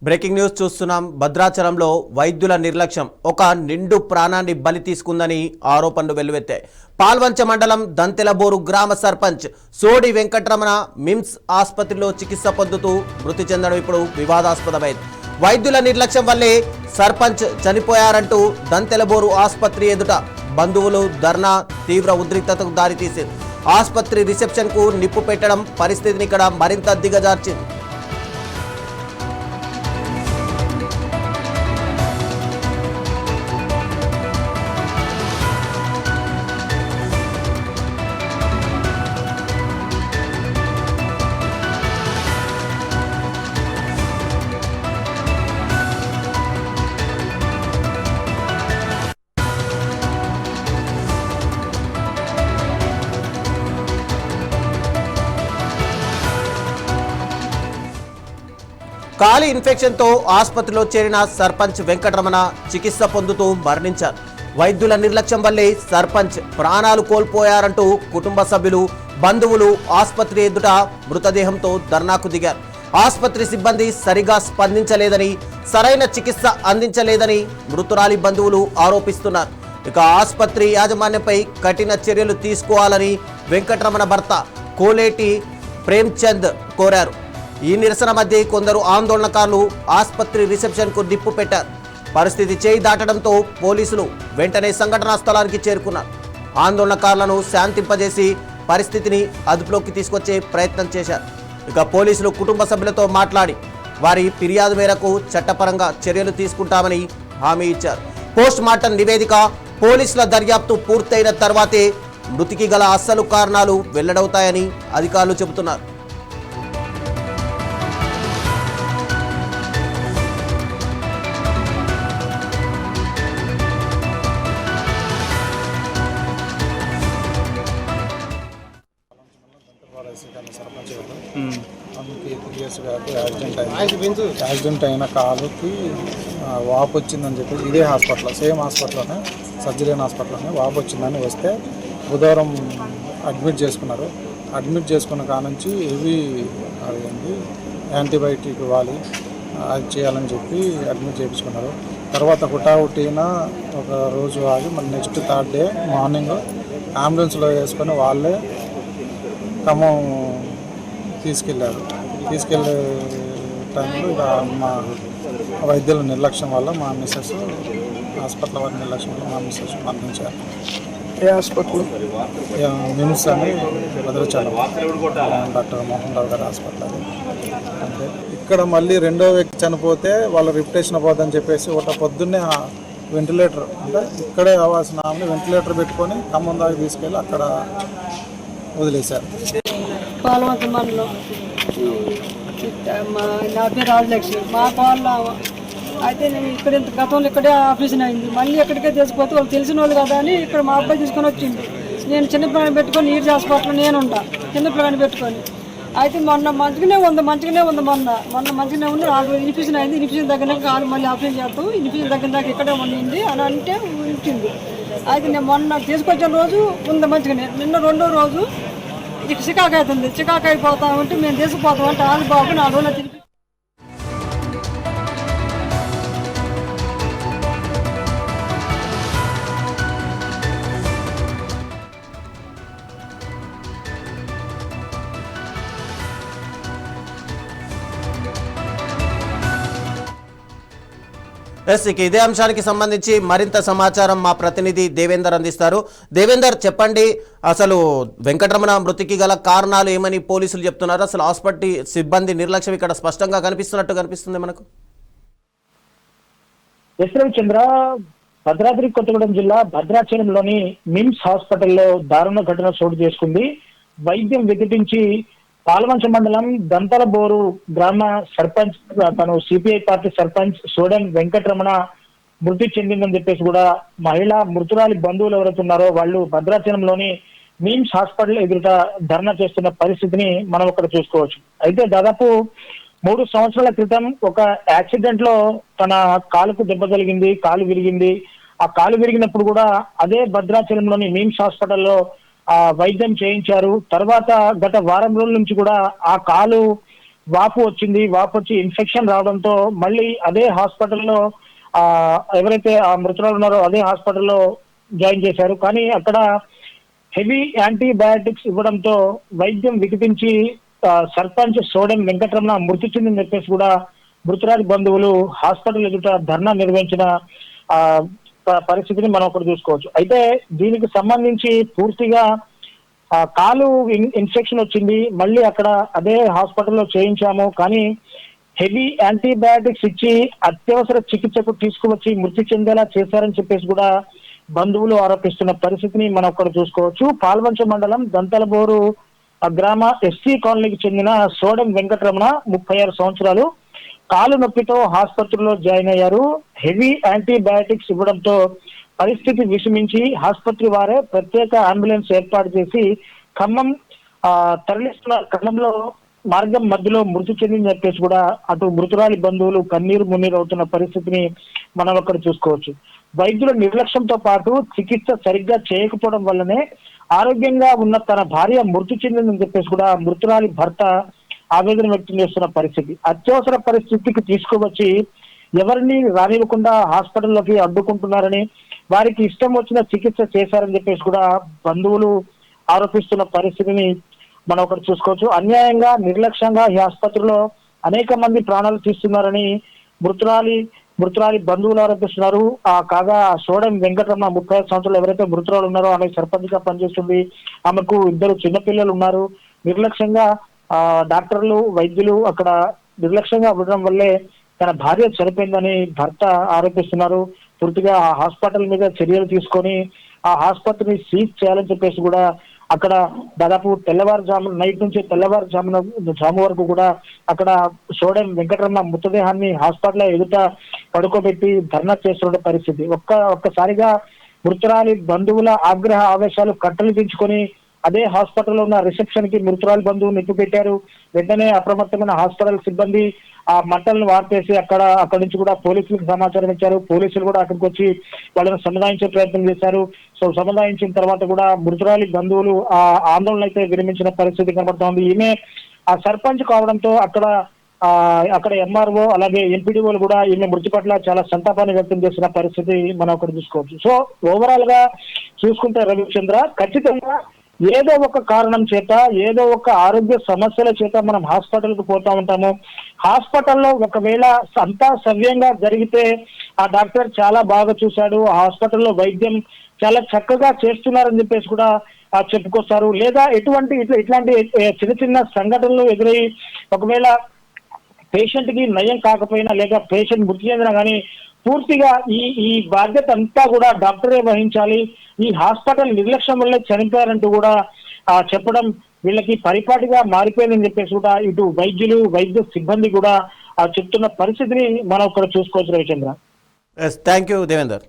Breaking news చూస్తున్నాం. భద్రాచలంలో వైద్యుల నిర్లక్ష్యం ఒక నిండు ప్రాణాన్ని బలి తీసుకుందని ఆరోపణలు వెల్లువెత్తాయి. పాల్వంచ మండలం దంతెలబోరు గ్రామ సర్పంచ్ సోడి వెంకటరమణ మిమ్స్ ఆసుపత్రిలో చికిత్స పొందుతూ మృతి చెందడం ఇప్పుడు వివాదాస్పదమైంది. వైద్యుల నిర్లక్ష్యం వల్లే సర్పంచ్ చనిపోయారంటూ దంతెలబోరు ఆసుపత్రి ఎదుట బంధువులు ధర్నా తీవ్ర ఉద్రిక్తతకు దారితీసింది. ఆసుపత్రి రిసెప్షన్కు నిప్పు పెట్టడం పరిస్థితిని ఇక్కడ మరింత దిగజార్చింది. కాలి ఇన్ఫెక్షన్తో ఆసుపత్రిలో చేరిన సర్పంచ్ వెంకటరమణ చికిత్స పొందుతూ మరణించారు. వైద్యుల నిర్లక్ష్యం వల్లే సర్పంచ్ ప్రాణాలు కోల్పోయారంటూ కుటుంబ సభ్యులు బంధువులు ఆసుపత్రి ఎదుట మృతదేహంతో ధర్నాకు దిగారు. ఆసుపత్రి సిబ్బంది సరిగా స్పందించలేదని, సరైన చికిత్స అందించలేదని మృతురాలి బంధువులు ఆరోపిస్తున్నారు. ఇక ఆసుపత్రి యాజమాన్యంపై కఠిన చర్యలు తీసుకోవాలని వెంకటరమణ భర్త కోలేటి ప్రేమ్చంద్ కోరారు. ఈ నిరసన మధ్య కొందరు ఆందోళనకారులు ఆసుపత్రి రిసెప్షన్కు నిప్పు పెట్టారు. పరిస్థితి చేయి దాటడంతో పోలీసులు వెంటనే సంఘటనా స్థలానికి చేరుకున్నారు. ఆందోళనకారులను శాంతింపజేసి పరిస్థితిని అదుపులోకి తీసుకొచ్చే ప్రయత్నం చేశారు. ఇక పోలీసులు కుటుంబ సభ్యులతో మాట్లాడి వారి ఫిర్యాదు మేరకు చట్టపరంగా చర్యలు తీసుకుంటామని హామీ ఇచ్చారు. పోస్ట్ మార్టం నివేదిక, పోలీసుల దర్యాప్తు పూర్తయిన తర్వాతే మృతికి గల అసలు కారణాలు వెల్లడవుతాయని అధికారులు చెబుతున్నారు. యాక్సిడెంట్ అయిన కాలుకి వాపు వచ్చిందని చెప్పేసి ఇదే హాస్పిటల్, సేమ్ హాస్పిటల్లోనే, సర్జరీ హాస్పిటల్లోనే వాపు వచ్చిందని వస్తే బుధవారం అడ్మిట్ చేసుకున్నారు. అడ్మిట్ చేసుకున్న కానుంచి ఇవి అదేంటి యాంటీబయాటిక్ ఇవ్వాలి, అది చేయాలని చెప్పి అడ్మిట్ చేయించుకున్నారు. తర్వాత హుటాహుటిన ఒక రోజు ఆగి మళ్ళీ నెక్స్ట్ థర్డ్ డే మార్నింగ్ అంబులెన్స్లో వేసుకొని వాళ్ళే ఖమ్మం తీసుకెళ్ళారు. తీసుకెళ్ళే టైంలో ఇక మా వైద్యుల నిర్లక్ష్యం వల్ల మా మిస్సెస్, హాస్పిటల్ వారి నిర్లక్ష్యం వల్ల మా మిస్సెస్ మరణించారు. ఏ హాస్పిటల్? మిమ్స్ అని భద్రాచలం డాక్టర్ మోహన్ రావు గారి హాస్పిటల్. అంటే ఇక్కడ మళ్ళీ రెండో వ్యక్తి చనిపోతే వాళ్ళ రిప్యుటేషన్ పోతుందని చెప్పేసి ఒక పొద్దున్నే వెంటిలేటర్, అంటే ఇక్కడే అవ్వాల్సిన ఆమెను వెంటిలేటర్ పెట్టుకొని ఖమ్మం దాకా తీసుకెళ్ళి అక్కడ వదిలేశారు. పాలవంత మండలం, నా పేరు రాజలక్ష్మి. మా వాళ్ళ అయితే నేను ఇక్కడ గతంలో ఇక్కడే ఆపరేషన్ అయింది, మళ్ళీ ఎక్కడికే తీసుకుపోతే వాళ్ళు తెలిసిన వాళ్ళు కదా అని ఇక్కడ మా అబ్బాయి తీసుకొని వచ్చింది. నేను చిన్న పిల్లని పెట్టుకొని ఈర్జ్ హాస్పిటల్లో నేను ఉంటా, చిన్న పిల్లని పెట్టుకొని. అయితే మొన్న మంచిగానే ఉంది మొన్న మంచిగానే ఉంది. ఇన్ఫెక్షన్ అయింది, ఇన్ఫెక్షన్ తగ్గినాక కాదు మళ్ళీ ఆపరేషన్ చేస్తాం, ఇన్ఫెక్షన్ తగ్గిన దాకా ఇక్కడే ఉండింది అని అంటే ఉంచింది. అయితే నేను మొన్న తీసుకొచ్చిన రోజు ఉంది మంచిగానే, నిన్న రెండో రోజు ఇక చికాకు అవుతుంది. చికాకు అయిపోతా ఉంటే మేము తీసుకుపోతాం అంటే ఆలు బాబు 4 రోజులు తిరిగి ఇదే అంశానికి సంబంధించి మరింత సమాచారం మా ప్రతినిధి దేవేందర్ అందిస్తారు. దేవేందర్, చెప్పండి, అసలు వెంకటరమణ మృతికి గల కారణాలు ఏమని పోలీసులు చెప్తున్నారు? అసలు హాస్పిటల్ సిబ్బంది నిర్లక్ష్యం ఇక్కడ స్పష్టంగా కనిపిస్తుంది మనకు. చంద్ర, భద్రాద్రి కొత్తగూడెం జిల్లా భద్రాచలంలోని మిమ్స్ హాస్పిటల్లో దారుణ ఘటన చోటు చేసుకుంది. వైద్యం వికటించి పాల్వంచ మండలం దంతలబోరు గ్రామ సర్పంచ్, తను సిపిఐ పార్టీ సర్పంచ్ సోడెన్ వెంకటరమణ మృతి చెందిందని చెప్పేసి కూడా మహిళా మృతురాలి బంధువులు ఎవరైతే ఉన్నారో వాళ్ళు భద్రాచలంలోని మిమ్స్ హాస్పిటల్ ఎదుట ధర్నా చేస్తున్న పరిస్థితిని మనం ఇక్కడ చూసుకోవచ్చు. అయితే దాదాపు 3 సంవత్సరాల క్రితం ఒక యాక్సిడెంట్ లో తన కాలుకు దెబ్బ తగిలింది, కాలు విరిగింది. ఆ కాలు విరిగినప్పుడు కూడా అదే భద్రాచలంలోని మిమ్స్ హాస్పిటల్లో వైద్యం చేయించారు. తర్వాత గత వారం రోజుల నుంచి కూడా ఆ కాలు వాపు వచ్చింది, వాపు వచ్చి ఇన్ఫెక్షన్ రావడంతో మళ్ళీ అదే హాస్పిటల్లో ఎవరైతే ఆ మృతురాలు ఉన్నారో అదే హాస్పిటల్లో జాయిన్ చేశారు. కానీ అక్కడ హెవీ యాంటీబయాటిక్స్ ఇవ్వడంతో వైద్యం వికటించి సర్పంచ్ సోడెం వెంకటరమణ మృతి చెందని చెప్పేసి కూడా మృతురాలి బంధువులు హాస్పిటల్ ఎదుట ధర్నా నిర్వహించిన పరిస్థితిని మనం ఒకటి చూసుకోవచ్చు. అయితే దీనికి సంబంధించి పూర్తిగా కాలు ఇన్ఫెక్షన్ వచ్చింది, మళ్ళీ అక్కడ అదే హాస్పిటల్లో చేయించాము, కానీ హెవీ యాంటీబయాటిక్స్ ఇచ్చి అత్యవసర చికిత్సకు తీసుకువచ్చి మృతి చెందేలా చేశారని చెప్పేసి కూడా బంధువులు ఆరోపిస్తున్న పరిస్థితిని మనం ఒకటి చూసుకోవచ్చు. పాల్వంచ మండలం దంతలబోరు గ్రామ ఎస్సీ కాలనీకి చెందిన సోడెం వెంకటరమణ 36 సంవత్సరాలు కాలు నొప్పితో ఆసుపత్రిలో జాయిన్ అయ్యారు. హెవీ యాంటీబయాటిక్స్ ఇవ్వడంతో పరిస్థితి విషమించి ఆసుపత్రి వారే ప్రత్యేక అంబులెన్స్ ఏర్పాటు చేసి ఖమ్మం తరలిస్తున్న క్రమంలో మార్గం మధ్యలో మృతి చెందిందని చెప్పేసి కూడా అటు మృతురాలి బంధువులు కన్నీరు మున్నీరు అవుతున్న పరిస్థితిని మనం అక్కడ చూసుకోవచ్చు. వైద్యుల నిర్లక్ష్యంతో పాటు చికిత్స సరిగ్గా చేయకపోవడం వల్లనే ఆరోగ్యంగా ఉన్న తన భార్య మృతి చెందిందని చెప్పేసి కూడా మృతురాలి భర్త ఆవేదన వ్యక్తం చేస్తున్న పరిస్థితి. అత్యవసర పరిస్థితికి తీసుకువచ్చి ఎవరిని రానివ్వకుండా హాస్పిటల్లోకి అడ్డుకుంటున్నారని, వారికి ఇష్టం వచ్చిన చికిత్స చేశారని చెప్పేసి కూడా బంధువులు ఆరోపిస్తున్న పరిస్థితిని మనం ఒకటి చూసుకోవచ్చు. అన్యాయంగా నిర్లక్ష్యంగా ఈ ఆసుపత్రిలో అనేక మంది ప్రాణాలు తీస్తున్నారని మృతురాలి బంధువులు ఆరోపిస్తున్నారు. కాగా సోడెం వెంకటరమణ 35 సంవత్సరాలు ఎవరైతే మృతురాలు ఉన్నారో ఆమె సర్పంచ్ గా పనిచేస్తుంది. ఆమెకు 2 చిన్నపిల్లలు ఉన్నారు. నిర్లక్ష్యంగా డాక్టర్లు వైద్యులు అక్కడ నిర్లక్ష్యంగా ఉండడం వల్లే తన భార్య చనిపోయిందని భర్త ఆరోపిస్తున్నారు. పూర్తిగా ఆ హాస్పిటల్ మీద చర్యలు తీసుకొని ఆ ఆసుపత్రిని సీజ్ చేయాలని చెప్పేసి కూడా అక్కడ దాదాపు నైట్ నుంచి జాము వరకు కూడా అక్కడ సోడెం వెంకటరమణ మృతదేహాన్ని హాస్పిటల్ ఎదుట పడుకోబెట్టి ధర్నా చేస్తున్న పరిస్థితి. ఒక్కసారిగా మృతురాలి బంధువుల ఆగ్రహ ఆవేశాలు కట్టలు దించుకొని అదే హాస్పిటల్లో ఉన్న రిసెప్షన్ కి మృతురాలి బంధువులు నిప్పు పెట్టారు. వెంటనే అప్రమత్తమైన హాస్పిటల్ సిబ్బంది ఆ మంటలను వార్పేసి అక్కడి నుంచి కూడా పోలీసులకు సమాచారం ఇచ్చారు. పోలీసులు కూడా అక్కడికి వచ్చి వాళ్ళని సముదాయించే ప్రయత్నం చేశారు. సో సముదాయించిన తర్వాత కూడా మృతురాలి బంధువులు ఆ ఆందోళన అయితే విరమించిన పరిస్థితి కనబడుతోంది. ఈమె ఆ సర్పంచ్ కావడంతో అక్కడ ఎంఆర్ఓ అలాగే ఎంపీడీఓలు కూడా ఈమె మృతి పట్ల చాలా సంతాపాన్ని వ్యక్తం చేసిన పరిస్థితి మనం అక్కడ చూసుకోవచ్చు. సో ఓవరాల్ గా చూసుకుంటే రవిచంద్ర, ఖచ్చితంగా ఏదో ఒక కారణం చేత ఏదో ఒక ఆరోగ్య సమస్యల చేత మనం హాస్పిటల్ కు పోతా ఉంటాము. హాస్పిటల్లో ఒకవేళ అంతా సవ్యంగా జరిగితే ఆ డాక్టర్ చాలా బాగా చూశాడు, ఆ హాస్పిటల్లో వైద్యం చాలా చక్కగా చేస్తున్నారని చెప్పేసి కూడా చెప్పుకొస్తారు. లేదా ఇట్లాంటి చిన్న సంఘటనలు ఎదురై ఒకవేళ పేషెంట్ కి నయం కాకపోయినా లేక పేషెంట్ మృతి చెందినా కానీ పూర్తిగా ఈ బాధ్యత అంతా కూడా డాక్టరే వహించాలి, ఈ హాస్పిటల్ నిర్లక్ష్యం వల్లే చనిపోయారంటూ కూడా చెప్పడం వీళ్ళకి పరిపాటిగా మారిపోయిందని చెప్పేసి కూడా ఇటు వైద్య సిబ్బంది కూడా చెప్తున్న పరిస్థితిని మనం ఇక్కడ చూసుకోవచ్చు రవిచంద్ర. Thank you Devender.